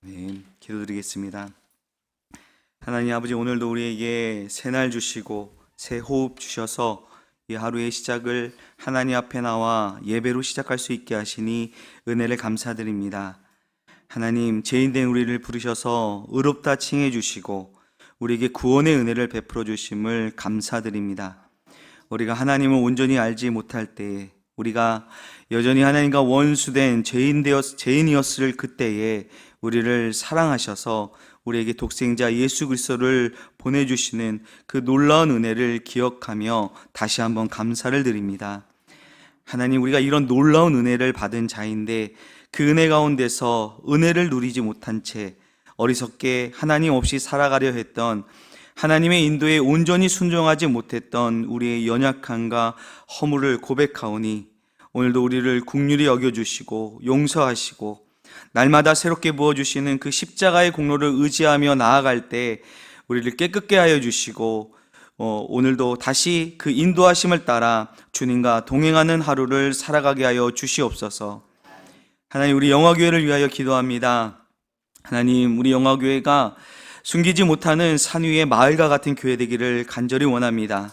네, 기도드리겠습니다. 하나님 아버지, 오늘도 우리에게 새날 주시고 새 호흡 주셔서 이 하루의 시작을 하나님 앞에 나와 예배로 시작할 수 있게 하시니 은혜를 감사드립니다. 하나님, 죄인된 우리를 부르셔서 의롭다 칭해 주시고 우리에게 구원의 은혜를 베풀어 주심을 감사드립니다. 우리가 하나님을 온전히 알지 못할 때에, 우리가 여전히 하나님과 원수된 죄인이었을 그때에 우리를 사랑하셔서 우리에게 독생자 예수 그리스도를 보내주시는 그 놀라운 은혜를 기억하며 다시 한번 감사를 드립니다. 하나님, 우리가 이런 놀라운 은혜를 받은 자인데 그 은혜 가운데서 은혜를 누리지 못한 채 어리석게 하나님 없이 살아가려 했던, 하나님의 인도에 온전히 순종하지 못했던 우리의 연약함과 허물을 고백하오니 오늘도 우리를 긍휼히 여겨주시고 용서하시고 날마다 새롭게 부어주시는 그 십자가의 공로를 의지하며 나아갈 때 우리를 깨끗게 하여 주시고 오늘도 다시 그 인도하심을 따라 주님과 동행하는 하루를 살아가게 하여 주시옵소서. 하나님, 우리 영화교회를 위하여 기도합니다. 하나님, 우리 영화교회가 숨기지 못하는 산 위의 마을과 같은 교회 되기를 간절히 원합니다.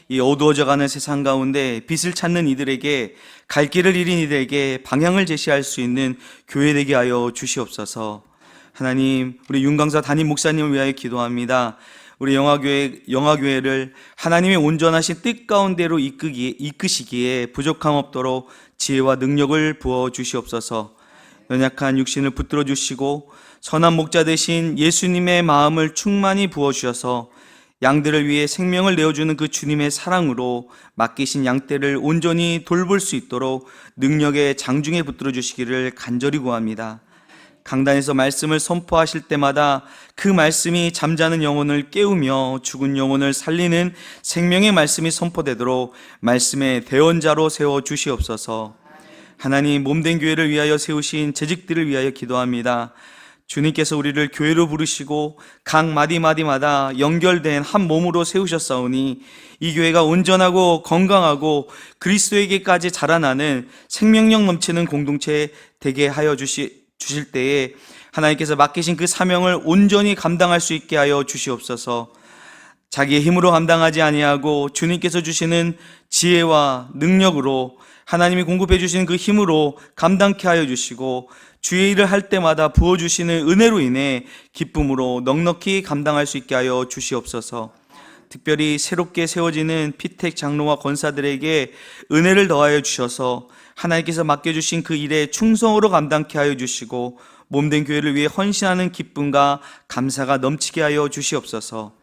이 어두워져가는 세상 가운데 빛을 찾는 이들에게, 갈 길을 잃은 이들에게 방향을 제시할 수 있는 교회 되게 하여 주시옵소서. 하나님, 우리 윤강사 담임 목사님을 위하여 기도합니다. 우리 영화교회를 하나님의 온전하신 뜻 가운데로 이끄시기에 부족함 없도록 지혜와 능력을 부어 주시옵소서. 연약한 육신을 붙들어 주시고 선한 목자 되신 예수님의 마음을 충만히 부어 주셔서 양들을 위해 생명을 내어주는 그 주님의 사랑으로 맡기신 양떼를 온전히 돌볼 수 있도록 능력의 장중에 붙들어 주시기를 간절히 구합니다. 강단에서 말씀을 선포하실 때마다 그 말씀이 잠자는 영혼을 깨우며 죽은 영혼을 살리는 생명의 말씀이 선포되도록 말씀의 대언자로 세워 주시옵소서. 하나님, 몸된 교회를 위하여 세우신 재직들을 위하여 기도합니다. 주님께서 우리를 교회로 부르시고 각 마디마디마다 연결된 한 몸으로 세우셨사오니 이 교회가 온전하고 건강하고 그리스도에게까지 자라나는 생명력 넘치는 공동체 되게 하여 주실 때에 하나님께서 맡기신 그 사명을 온전히 감당할 수 있게 하여 주시옵소서. 자기의 힘으로 감당하지 아니하고 주님께서 주시는 지혜와 능력으로, 하나님이 공급해 주시는 그 힘으로 감당케 하여 주시고 주의 일을 할 때마다 부어주시는 은혜로 인해 기쁨으로 넉넉히 감당할 수 있게 하여 주시옵소서. 특별히 새롭게 세워지는 피택 장로와 권사들에게 은혜를 더하여 주셔서 하나님께서 맡겨주신 그 일에 충성으로 감당케 하여 주시고 몸된 교회를 위해 헌신하는 기쁨과 감사가 넘치게 하여 주시옵소서.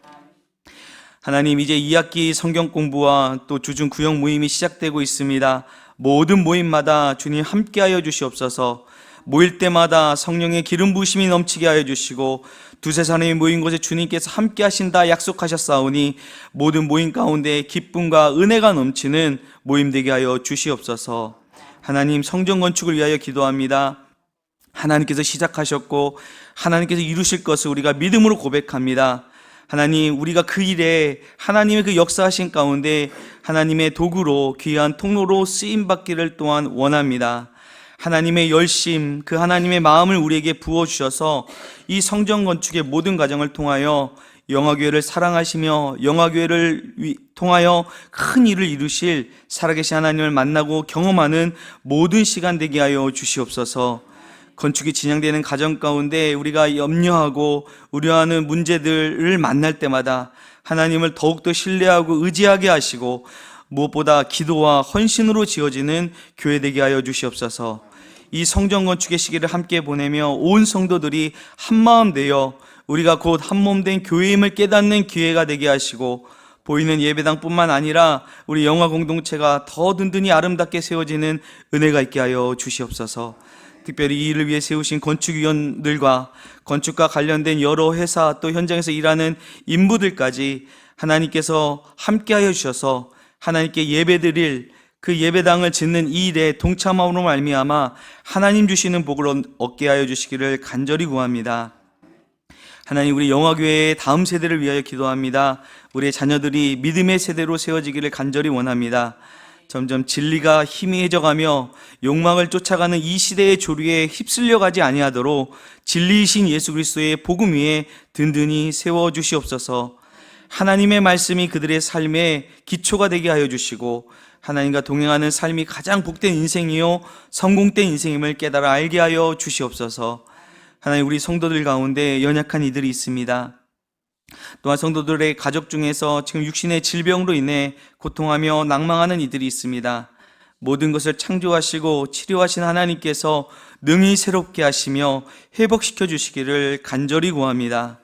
하나님, 이제 2학기 성경 공부와 또 주중 구역 모임이 시작되고 있습니다. 모든 모임마다 주님 함께하여 주시옵소서. 모일 때마다 성령의 기름 부으심이 넘치게 하여 주시고 두세 사람이 모인 곳에 주님께서 함께 하신다 약속하셨사오니 모든 모임 가운데 기쁨과 은혜가 넘치는 모임 되게 하여 주시옵소서. 하나님, 성전 건축을 위하여 기도합니다. 하나님께서 시작하셨고 하나님께서 이루실 것을 우리가 믿음으로 고백합니다. 하나님, 우리가 그 일에 하나님의 그 역사하신 가운데 하나님의 도구로, 귀한 통로로 쓰임받기를 또한 원합니다. 하나님의 열심, 그 하나님의 마음을 우리에게 부어주셔서 이 성전 건축의 모든 과정을 통하여 영화교회를 사랑하시며 영화교회를 통하여 큰 일을 이루실 살아계신 하나님을 만나고 경험하는 모든 시간 되게 하여 주시옵소서. 건축이 진행되는 과정 가운데 우리가 염려하고 우려하는 문제들을 만날 때마다 하나님을 더욱더 신뢰하고 의지하게 하시고 무엇보다 기도와 헌신으로 지어지는 교회 되게 하여 주시옵소서. 이 성전 건축의 시기를 함께 보내며 온 성도들이 한마음 되어 우리가 곧 한몸된 교회임을 깨닫는 기회가 되게 하시고 보이는 예배당뿐만 아니라 우리 영화 공동체가 더 든든히 아름답게 세워지는 은혜가 있게 하여 주시옵소서. 특별히 이 일을 위해 세우신 건축위원들과 건축과 관련된 여러 회사 또 현장에서 일하는 인부들까지 하나님께서 함께하여 주셔서 하나님께 예배드릴 그 예배당을 짓는 이 일에 동참함으로 말미암아 하나님 주시는 복을 얻게 하여 주시기를 간절히 구합니다. 하나님, 우리 영화교회의 다음 세대를 위하여 기도합니다. 우리의 자녀들이 믿음의 세대로 세워지기를 간절히 원합니다. 점점 진리가 희미해져가며 욕망을 쫓아가는 이 시대의 조류에 휩쓸려 가지 아니하도록 진리이신 예수 그리스도의 복음 위에 든든히 세워 주시옵소서. 하나님의 말씀이 그들의 삶의 기초가 되게 하여 주시고 하나님과 동행하는 삶이 가장 복된 인생이요 성공된 인생임을 깨달아 알게 하여 주시옵소서. 하나님, 우리 성도들 가운데 연약한 이들이 있습니다. 또한 성도들의 가족 중에서 지금 육신의 질병으로 인해 고통하며 낭망하는 이들이 있습니다. 모든 것을 창조하시고 치료하신 하나님께서 능히 새롭게 하시며 회복시켜 주시기를 간절히 구합니다.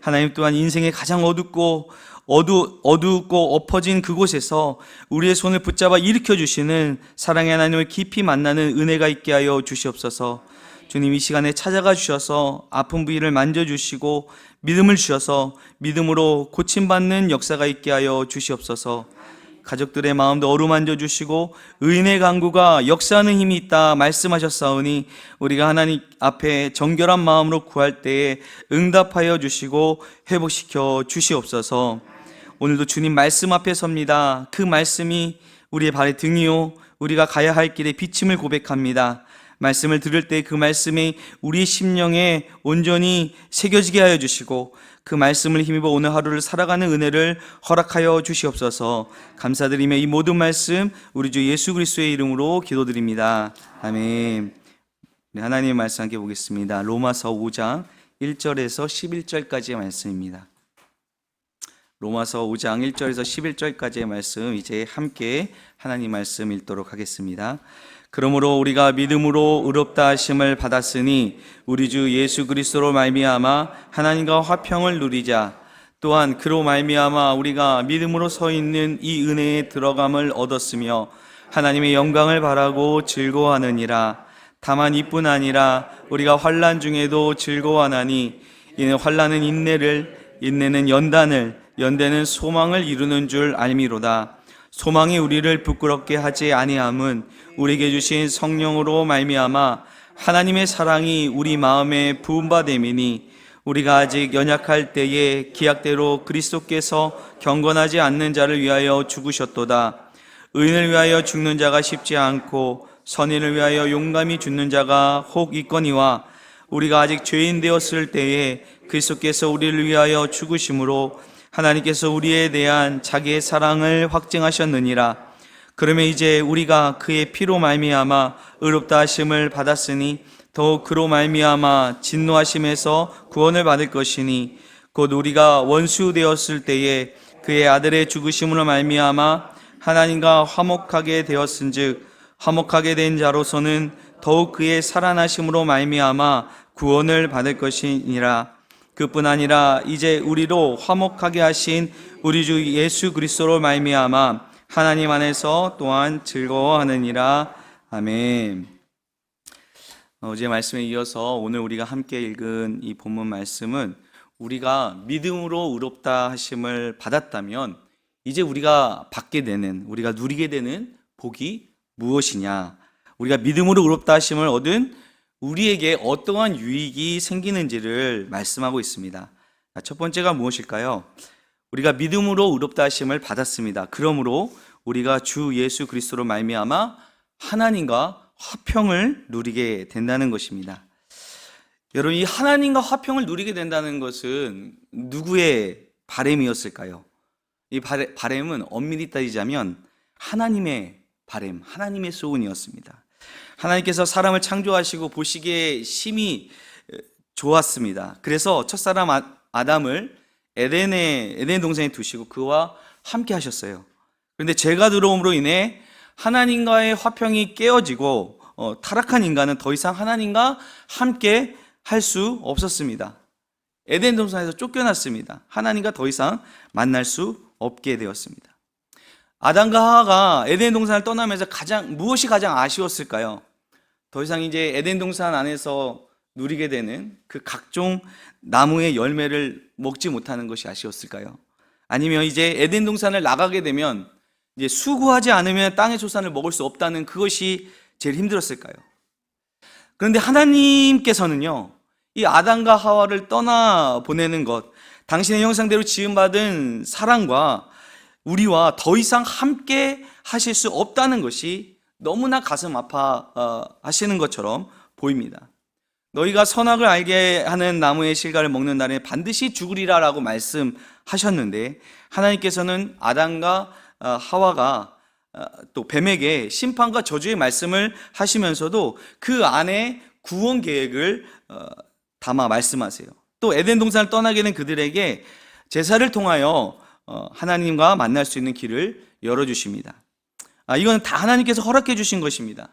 하나님 또한 인생의 가장 어둡고 엎어진 그곳에서 우리의 손을 붙잡아 일으켜 주시는 사랑의 하나님을 깊이 만나는 은혜가 있게 하여 주시옵소서. 주님, 이 시간에 찾아가 주셔서 아픈 부위를 만져주시고 믿음을 주셔서 믿음으로 고침받는 역사가 있게 하여 주시옵소서. 가족들의 마음도 어루만져 주시고 의인의 강구가 역사하는 힘이 있다 말씀하셨사오니 우리가 하나님 앞에 정결한 마음으로 구할 때에 응답하여 주시고 회복시켜 주시옵소서. 오늘도 주님 말씀 앞에 섭니다. 그 말씀이 우리의 발의 등이요 우리가 가야 할 길의 비침을 고백합니다. 말씀을 들을 때 그 말씀이 우리 심령에 온전히 새겨지게 하여 주시고 그 말씀을 힘입어 오늘 하루를 살아가는 은혜를 허락하여 주시옵소서. 감사드리며 이 모든 말씀 우리 주 예수 그리스도의 이름으로 기도드립니다. 아멘. 하나님의 말씀 함께 보겠습니다. 로마서 5장 1절에서 11절까지의 말씀입니다. 로마서 5장 1절에서 11절까지의 말씀 이제 함께 하나님 말씀 읽도록 하겠습니다. 그러므로 우리가 믿음으로 의롭다 하심을 받았으니 우리 주 예수 그리스도로 말미암아 하나님과 화평을 누리자. 또한 그로 말미암아 우리가 믿음으로 서 있는 이 은혜에 들어감을 얻었으며 하나님의 영광을 바라고 즐거워하느니라. 다만 이뿐 아니라 우리가 환난 중에도 즐거워하나니 이는 환난은 인내를, 인내는 연단을, 연대는 소망을 이루는 줄 알미로다. 소망이 우리를 부끄럽게 하지 아니함은 우리에게 주신 성령으로 말미암아 하나님의 사랑이 우리 마음에 부음받음이니 우리가 아직 연약할 때에 기약대로 그리스도께서 경건하지 않는 자를 위하여 죽으셨도다. 의인을 위하여 죽는 자가 쉽지 않고 선인을 위하여 용감히 죽는 자가 혹 있거니와 우리가 아직 죄인 되었을 때에 그리스도께서 우리를 위하여 죽으심으로 하나님께서 우리에 대한 자기의 사랑을 확증하셨느니라. 그러면 이제 우리가 그의 피로 말미암아 의롭다 하심을 받았으니 더욱 그로 말미암아 진노하심에서 구원을 받을 것이니 곧 우리가 원수 되었을 때에 그의 아들의 죽으심으로 말미암아 하나님과 화목하게 되었은즉 화목하게 된 자로서는 더욱 그의 살아나심으로 말미암아 구원을 받을 것이니라. 그뿐 아니라 이제 우리로 화목하게 하신 우리 주 예수 그리스도로 말미암아 하나님 안에서 또한 즐거워하느니라. 아멘. 어제 말씀에 이어서 오늘 우리가 함께 읽은 이 본문 말씀은 우리가 믿음으로 의롭다 하심을 받았다면 이제 우리가 받게 되는, 우리가 누리게 되는 복이 무엇이냐, 우리가 믿음으로 의롭다 하심을 얻은 우리에게 어떠한 유익이 생기는지를 말씀하고 있습니다. 첫 번째가 무엇일까요? 우리가 믿음으로 의롭다 하심을 받았습니다. 그러므로 우리가 주 예수 그리스도로 말미암아 하나님과 화평을 누리게 된다는 것입니다. 여러분, 이 하나님과 화평을 누리게 된다는 것은 누구의 바램이었을까요? 이 바램은 엄밀히 따지자면 하나님의 바램, 하나님의 소원이었습니다. 하나님께서 사람을 창조하시고 보시기에 심히 좋았습니다. 그래서 첫사람 아담을 에덴 동산에 두시고 그와 함께 하셨어요. 그런데 죄가 들어옴으로 인해 하나님과의 화평이 깨어지고 타락한 인간은 더 이상 하나님과 함께 할 수 없었습니다. 에덴 동산에서 쫓겨났습니다. 하나님과 더 이상 만날 수 없게 되었습니다. 아담과 하와가 에덴 동산을 떠나면서 무엇이 가장 아쉬웠을까요? 더 이상 이제 에덴 동산 안에서 누리게 되는 그 각종 나무의 열매를 먹지 못하는 것이 아쉬웠을까요? 아니면 이제 에덴 동산을 나가게 되면 이제 수고하지 않으면 땅의 소산을 먹을 수 없다는 그것이 제일 힘들었을까요? 그런데 하나님께서는요, 이 아담과 하와를 떠나 보내는 것, 당신의 형상대로 지음받은 사람과 우리와 더 이상 함께 하실 수 없다는 것이 너무나 가슴 아파하시는 것처럼 보입니다. 너희가 선악을 알게 하는 나무의 실과를 먹는 날에 반드시 죽으리라 라고 말씀하셨는데, 하나님께서는 아담과 하와가 또 뱀에게 심판과 저주의 말씀을 하시면서도 그 안에 구원 계획을 담아 말씀하세요. 또 에덴 동산을 떠나게 된 그들에게 제사를 통하여 하나님과 만날 수 있는 길을 열어주십니다. 이건 다 하나님께서 허락해 주신 것입니다.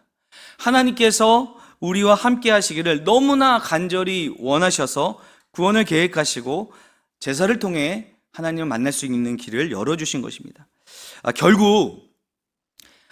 하나님께서 우리와 함께 하시기를 너무나 간절히 원하셔서 구원을 계획하시고 제사를 통해 하나님을 만날 수 있는 길을 열어주신 것입니다. 결국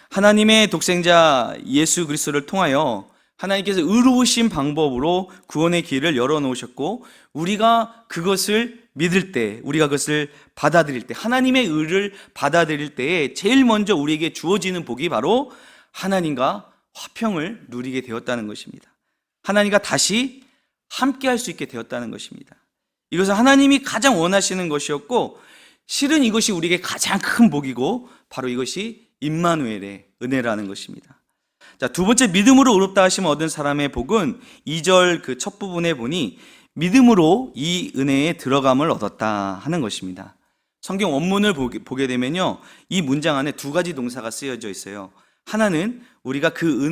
하나님의 독생자 예수 그리스도를 통하여 하나님께서 의로우신 방법으로 구원의 길을 열어놓으셨고, 우리가 그것을 믿을 때, 우리가 그것을 받아들일 때, 하나님의 의를 받아들일 때에 제일 먼저 우리에게 주어지는 복이 바로 하나님과 화평을 누리게 되었다는 것입니다. 하나님과 다시 함께 할 수 있게 되었다는 것입니다. 이것은 하나님이 가장 원하시는 것이었고, 실은 이것이 우리에게 가장 큰 복이고, 바로 이것이 임마누엘의 은혜라는 것입니다. 자, 두 번째, 믿음으로 의롭다 하심 얻은 사람의 복은 2절 그 첫 부분에 보니 믿음으로 이 은혜에 들어감을 얻었다 하는 것입니다. 성경 원문을 보게 되면요, 이 문장 안에 두 가지 동사가 쓰여져 있어요. 하나는 우리가 그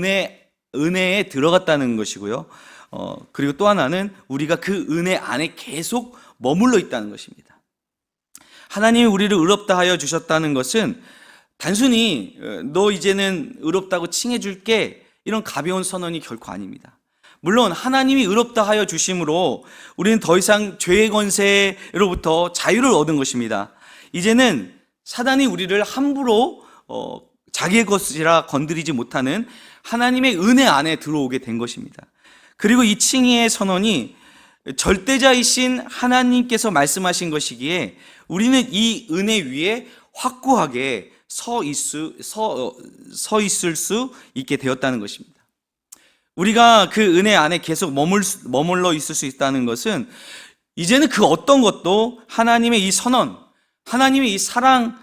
은혜에 들어갔다는 것이고요. 그리고 또 하나는 우리가 그 은혜 안에 계속 머물러 있다는 것입니다. 하나님이 우리를 의롭다 하여 주셨다는 것은 단순히 너 이제는 의롭다고 칭해줄게, 이런 가벼운 선언이 결코 아닙니다. 물론 하나님이 의롭다 하여 주심으로 우리는 더 이상 죄의 권세로부터 자유를 얻은 것입니다. 이제는 사단이 우리를 함부로 자기의 것이라 건드리지 못하는 하나님의 은혜 안에 들어오게 된 것입니다. 그리고 이 칭의의 선언이 절대자이신 하나님께서 말씀하신 것이기에 우리는 이 은혜 위에 확고하게 서 있을 수 있게 되었다는 것입니다. 우리가 그 은혜 안에 계속 머물러 있을 수 있다는 것은 이제는 그 어떤 것도 하나님의 이 선언, 하나님의 이 사랑에서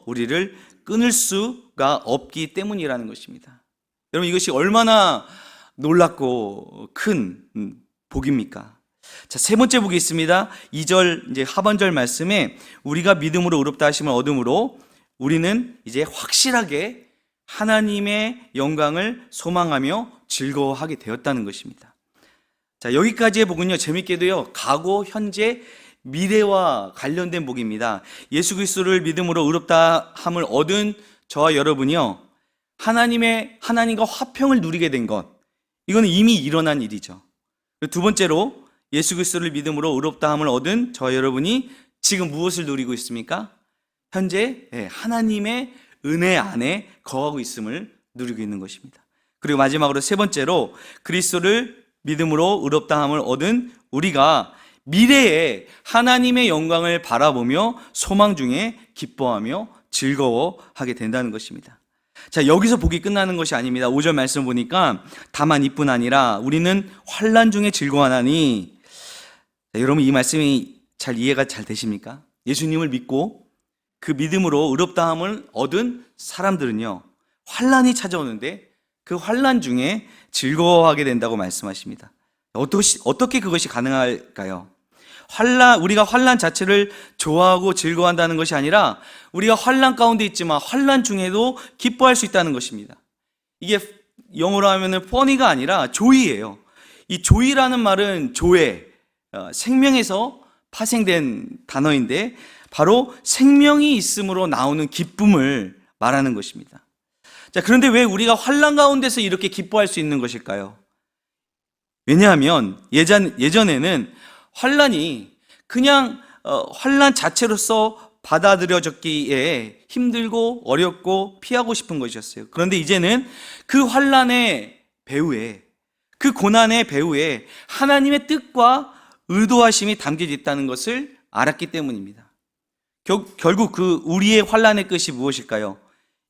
우리를 끊을 수가 없기 때문이라는 것입니다. 여러분, 이것이 얼마나 놀랍고 큰 복입니까? 자, 세 번째 복이 있습니다. 2절 이제 하반절 말씀에 우리가 믿음으로 의롭다 하심을 얻음으로 우리는 이제 확실하게 하나님의 영광을 소망하며 즐거워하게 되었다는 것입니다. 자, 여기까지의 복은요, 재밌게도요, 과거, 현재, 미래와 관련된 복입니다. 예수 그리스도를 믿음으로 의롭다 함을 얻은 저와 여러분이요, 하나님과 화평을 누리게 된 것, 이거는 이미 일어난 일이죠. 두 번째로 예수 그리스도를 믿음으로 의롭다 함을 얻은 저와 여러분이 지금 무엇을 누리고 있습니까? 현재 하나님의 은혜 안에 거하고 있음을 누리고 있는 것입니다. 그리고 마지막으로 세 번째로 그리스도를 믿음으로 의롭다 함을 얻은 우리가 미래에 하나님의 영광을 바라보며 소망 중에 기뻐하며 즐거워하게 된다는 것입니다. 자, 여기서 복이 끝나는 것이 아닙니다. 5절 말씀 보니까 다만 이뿐 아니라 우리는 환난 중에 즐거워하나니, 자, 여러분 이 말씀이 잘 이해가 잘 되십니까? 예수님을 믿고 그 믿음으로 의롭다함을 얻은 사람들은요, 환난이 찾아오는데 그 환난 중에 즐거워하게 된다고 말씀하십니다. 어떻게 그것이 가능할까요? 우리가 환난 자체를 좋아하고 즐거워한다는 것이 아니라 우리가 환난 가운데 있지만 환난 중에도 기뻐할 수 있다는 것입니다. 이게 영어로 하면은 funny가 아니라 joy예요. 이 joy라는 말은 조회, 생명에서 파생된 단어인데 바로 생명이 있음으로 나오는 기쁨을 말하는 것입니다. 자, 그런데 왜 우리가 환난 가운데서 이렇게 기뻐할 수 있는 것일까요? 왜냐하면 예전에는 환난이 그냥 환난 자체로서 받아들여졌기에 힘들고 어렵고 피하고 싶은 것이었어요. 그런데 이제는 그 환난의 배후에, 그 고난의 배후에 하나님의 뜻과 의도하심이 담겨져 있다는 것을 알았기 때문입니다. 결국 그 우리의 환난의 끝이 무엇일까요?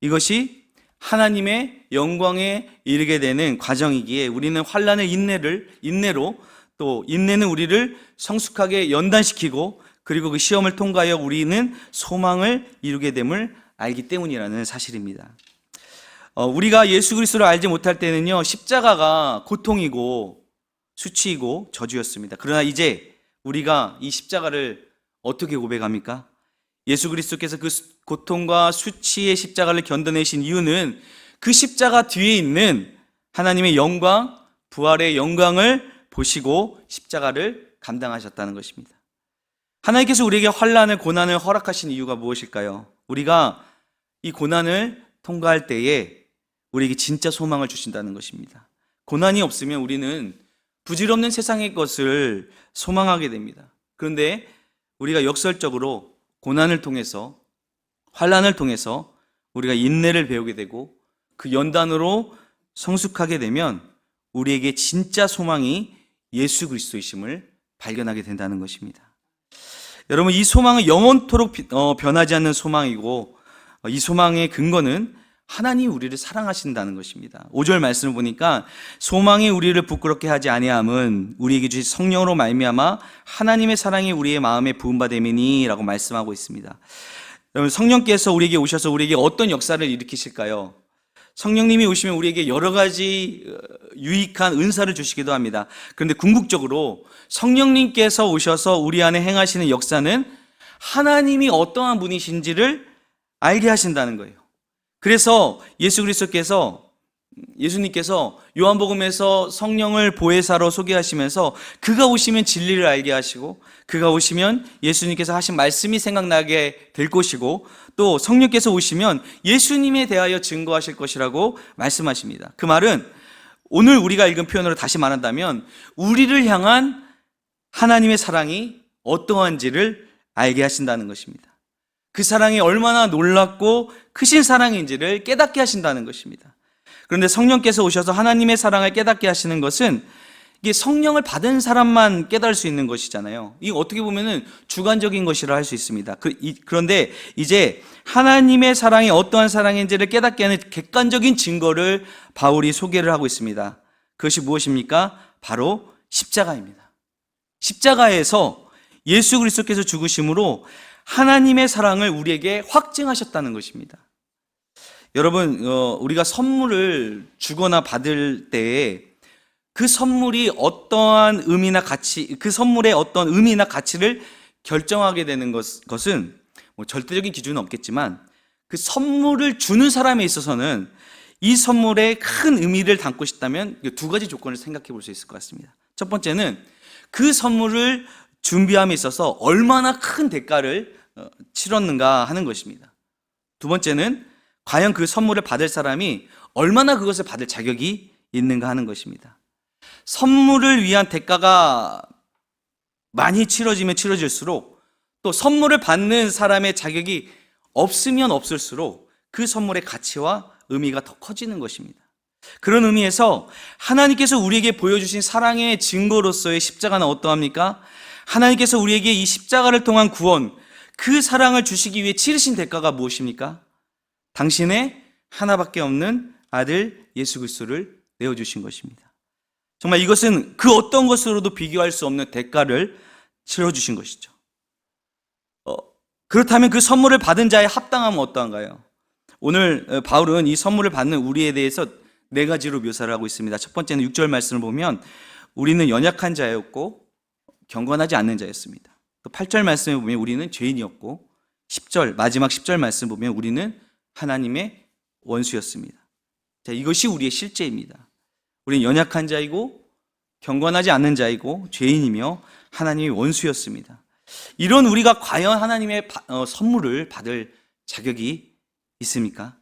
이것이 하나님의 영광에 이르게 되는 과정이기에 우리는 환난의 인내로, 또 인내는 우리를 성숙하게 연단시키고 그리고 그 시험을 통과하여 우리는 소망을 이루게 됨을 알기 때문이라는 사실입니다. 우리가 예수 그리스도를 알지 못할 때는요, 십자가가 고통이고 수치이고 저주였습니다. 그러나 이제 우리가 이 십자가를 어떻게 고백합니까? 예수 그리스도께서 그 고통과 수치의 십자가를 견뎌내신 이유는 그 십자가 뒤에 있는 하나님의 영광, 부활의 영광을 보시고 십자가를 감당하셨다는 것입니다. 하나님께서 우리에게 환난을, 고난을 허락하신 이유가 무엇일까요? 우리가 이 고난을 통과할 때에 우리에게 진짜 소망을 주신다는 것입니다. 고난이 없으면 우리는 부질없는 세상의 것을 소망하게 됩니다. 그런데 우리가 역설적으로 고난을 통해서, 환난을 통해서 우리가 인내를 배우게 되고 그 연단으로 성숙하게 되면 우리에게 진짜 소망이 예수 그리스도이심을 발견하게 된다는 것입니다. 여러분, 이 소망은 영원토록 변하지 않는 소망이고, 이 소망의 근거는 하나님이 우리를 사랑하신다는 것입니다. 5절 말씀을 보니까 소망이 우리를 부끄럽게 하지 아니함은 우리에게 주신 성령으로 말미암아 하나님의 사랑이 우리의 마음에 부음바 됨이니라고 말씀하고 있습니다. 여러분, 성령께서 우리에게 오셔서 우리에게 어떤 역사를 일으키실까요? 성령님이 오시면 우리에게 여러 가지 유익한 은사를 주시기도 합니다. 그런데 궁극적으로 성령님께서 오셔서 우리 안에 행하시는 역사는 하나님이 어떠한 분이신지를 알게 하신다는 거예요. 그래서 예수님께서 요한복음에서 성령을 보혜사로 소개하시면서 그가 오시면 진리를 알게 하시고, 그가 오시면 예수님께서 하신 말씀이 생각나게 될 것이고, 또 성령께서 오시면 예수님에 대하여 증거하실 것이라고 말씀하십니다. 그 말은 오늘 우리가 읽은 표현으로 다시 말한다면 우리를 향한 하나님의 사랑이 어떠한지를 알게 하신다는 것입니다. 그 사랑이 얼마나 놀랍고 크신 사랑인지를 깨닫게 하신다는 것입니다. 그런데 성령께서 오셔서 하나님의 사랑을 깨닫게 하시는 것은 이게 성령을 받은 사람만 깨달을 수 있는 것이잖아요. 이게 어떻게 보면은 주관적인 것이라 할 수 있습니다. 그런데 이제 하나님의 사랑이 어떠한 사랑인지를 깨닫게 하는 객관적인 증거를 바울이 소개를 하고 있습니다. 그것이 무엇입니까? 바로 십자가입니다. 십자가에서 예수 그리스도께서 죽으심으로 하나님의 사랑을 우리에게 확증하셨다는 것입니다. 여러분, 우리가 선물을 주거나 받을 때에 그 선물이 어떠한 의미나 가치, 그 선물의 어떤 의미나 가치를 결정하게 되는 것은 절대적인 기준은 없겠지만 그 선물을 주는 사람에 있어서는 이 선물에 큰 의미를 담고 싶다면 두 가지 조건을 생각해 볼 수 있을 것 같습니다. 첫 번째는 그 선물을 준비함에 있어서 얼마나 큰 대가를 치렀는가 하는 것입니다. 두 번째는 과연 그 선물을 받을 사람이 얼마나 그것을 받을 자격이 있는가 하는 것입니다. 선물을 위한 대가가 많이 치러지면 치러질수록, 또 선물을 받는 사람의 자격이 없으면 없을수록 그 선물의 가치와 의미가 더 커지는 것입니다. 그런 의미에서 하나님께서 우리에게 보여주신 사랑의 증거로서의 십자가는 어떠합니까? 하나님께서 우리에게 이 십자가를 통한 구원, 그 사랑을 주시기 위해 치르신 대가가 무엇입니까? 당신의 하나밖에 없는 아들 예수 그리스도를 내어주신 것입니다. 정말 이것은 그 어떤 것으로도 비교할 수 없는 대가를 치러주신 것이죠. 그렇다면 그 선물을 받은 자의 합당함은 어떠한가요? 오늘 바울은 이 선물을 받는 우리에 대해서 네 가지로 묘사를 하고 있습니다. 첫 번째는 6절 말씀을 보면 우리는 연약한 자였고 경건하지 않는 자였습니다. 또 8절 말씀을 보면 우리는 죄인이었고, 10절, 마지막 10절 말씀 보면 우리는 하나님의 원수였습니다. 자, 이것이 우리의 실제입니다. 우리는 연약한 자이고 경건하지 않는 자이고 죄인이며 하나님의 원수였습니다. 이런 우리가 과연 하나님의 선물을 받을 자격이 있습니까?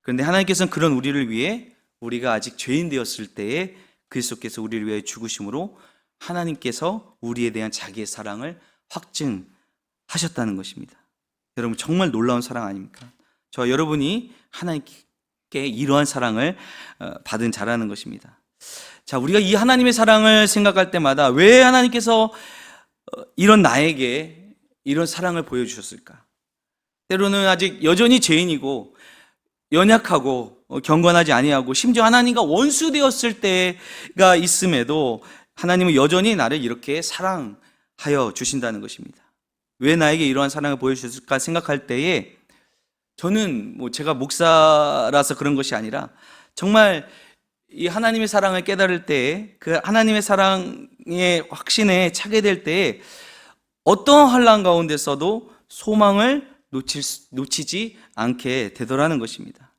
그런데 하나님께서는 그런 우리를 위해, 우리가 아직 죄인 되었을 때에 그리스도께서 우리를 위해 죽으심으로 하나님께서 우리에 대한 자기의 사랑을 확증하셨다는 것입니다. 여러분, 정말 놀라운 사랑 아닙니까? 저 여러분이 하나님께 이러한 사랑을 받은 자라는 것입니다. 자, 우리가 이 하나님의 사랑을 생각할 때마다 왜 하나님께서 이런 나에게 이런 사랑을 보여주셨을까? 때로는 아직 여전히 죄인이고 연약하고 경건하지 아니하고 심지어 하나님과 원수 되었을 때가 있음에도 하나님은 여전히 나를 이렇게 사랑하여 주신다는 것입니다. 왜 나에게 이러한 사랑을 보여주셨을까 생각할 때에 저는 제가 목사라서 그런 것이 아니라 정말 이 하나님의 사랑을 깨달을 때에 그 하나님의 사랑의 확신에 차게 될 때에 어떤 환난 가운데서도 소망을 놓치지 않게 되더라는 것입니다.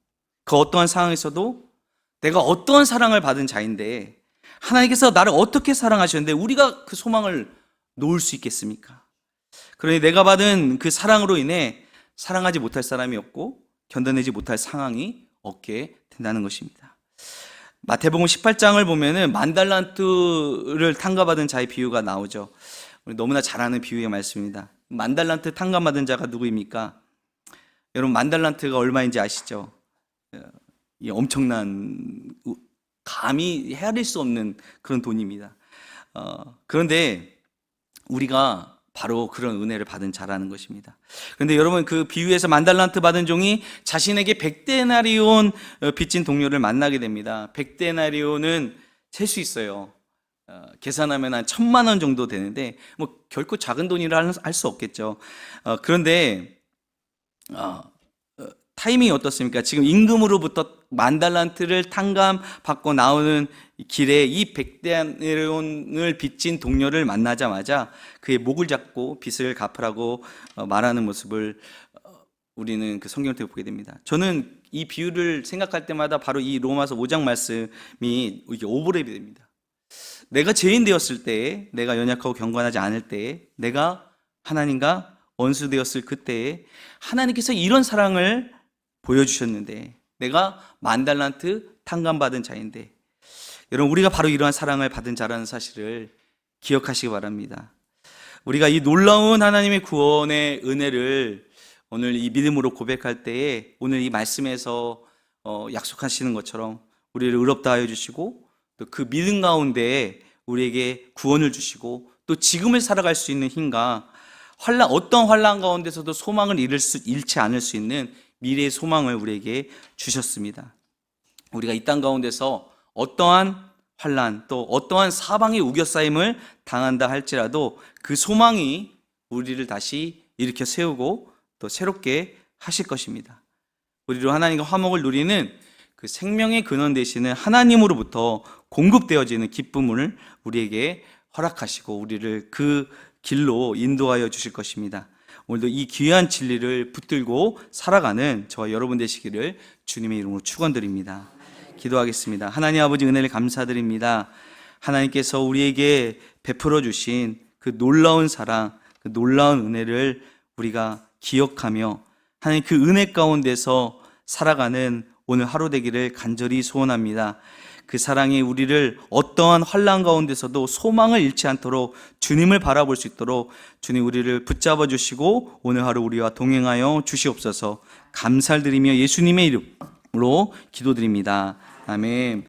그 어떠한 상황에서도 내가 어떠한 사랑을 받은 자인데 하나님께서 나를 어떻게 사랑하셨는데 우리가 그 소망을 놓을 수 있겠습니까? 그러니 내가 받은 그 사랑으로 인해 사랑하지 못할 사람이 없고 견뎌내지 못할 상황이 없게 된다는 것입니다. 마태복음 18장을 보면은 만달란트를 탕감받은 자의 비유가 나오죠. 우리 너무나 잘 아는 비유의 말씀입니다. 만달란트 탕감받은 자가 누구입니까? 여러분 만달란트가 얼마인지 아시죠? 이 엄청난 감히 헤아릴 수 없는 그런 돈입니다. 그런데 우리가 바로 그런 은혜를 받은 자라는 것입니다. 그런데 여러분 그 비유에서 만달란트 받은 종이 자신에게 100데나리온 빚진 동료를 만나게 됩니다. 100데나리온은 셀 수 있어요. 계산하면 한 1,000만 원 정도 되는데 결코 작은 돈이라 할 수 없겠죠. 그런데 타이밍이 어떻습니까? 지금 임금으로부터 만달란트를 탕감받고 나오는 길에 이 100데나리온을 빚진 동료를 만나자마자 그의 목을 잡고 빚을 갚으라고 말하는 모습을 우리는 그 성경을 통해 보게 됩니다. 저는 이 비유를 생각할 때마다 바로 이 로마서 5장 말씀이 이게 오버랩이 됩니다. 내가 죄인 되었을 때에, 내가 연약하고 경건하지 않을 때에, 내가 하나님과 원수 되었을 그때에 하나님께서 이런 사랑을 보여주셨는데 내가 만달란트 탕감받은 자인데 여러분 우리가 바로 이러한 사랑을 받은 자라는 사실을 기억하시기 바랍니다. 우리가 이 놀라운 하나님의 구원의 은혜를 오늘 이 믿음으로 고백할 때에 오늘 이 말씀에서 약속하시는 것처럼 우리를 의롭다 하여 주시고 또 그 믿음 가운데 우리에게 구원을 주시고 또 지금을 살아갈 수 있는 힘과 어떤 환난 가운데서도 소망을 잃지 않을 수 있는 미래의 소망을 우리에게 주셨습니다. 우리가 이 땅 가운데서 어떠한 환난 또 어떠한 사방의 우겨싸임을 당한다 할지라도 그 소망이 우리를 다시 일으켜 세우고 또 새롭게 하실 것입니다. 우리로 하나님과 화목을 누리는 그 생명의 근원 되시는 하나님으로부터 공급되어지는 기쁨을 우리에게 허락하시고 우리를 그 길로 인도하여 주실 것입니다. 오늘도 이 귀한 진리를 붙들고 살아가는 저와 여러분 되시기를 주님의 이름으로 축원드립니다. 기도하겠습니다. 하나님 아버지 은혜를 감사드립니다. 하나님께서 우리에게 베풀어 주신 그 놀라운 사랑, 그 놀라운 은혜를 우리가 기억하며 하나님 그 은혜 가운데서 살아가는 오늘 하루 되기를 간절히 소원합니다. 그 사랑이 우리를 어떠한 환난 가운데서도 소망을 잃지 않도록 주님을 바라볼 수 있도록 주님 우리를 붙잡아 주시고 오늘 하루 우리와 동행하여 주시옵소서. 감사드리며 예수님의 이름으로 기도드립니다. 아멘.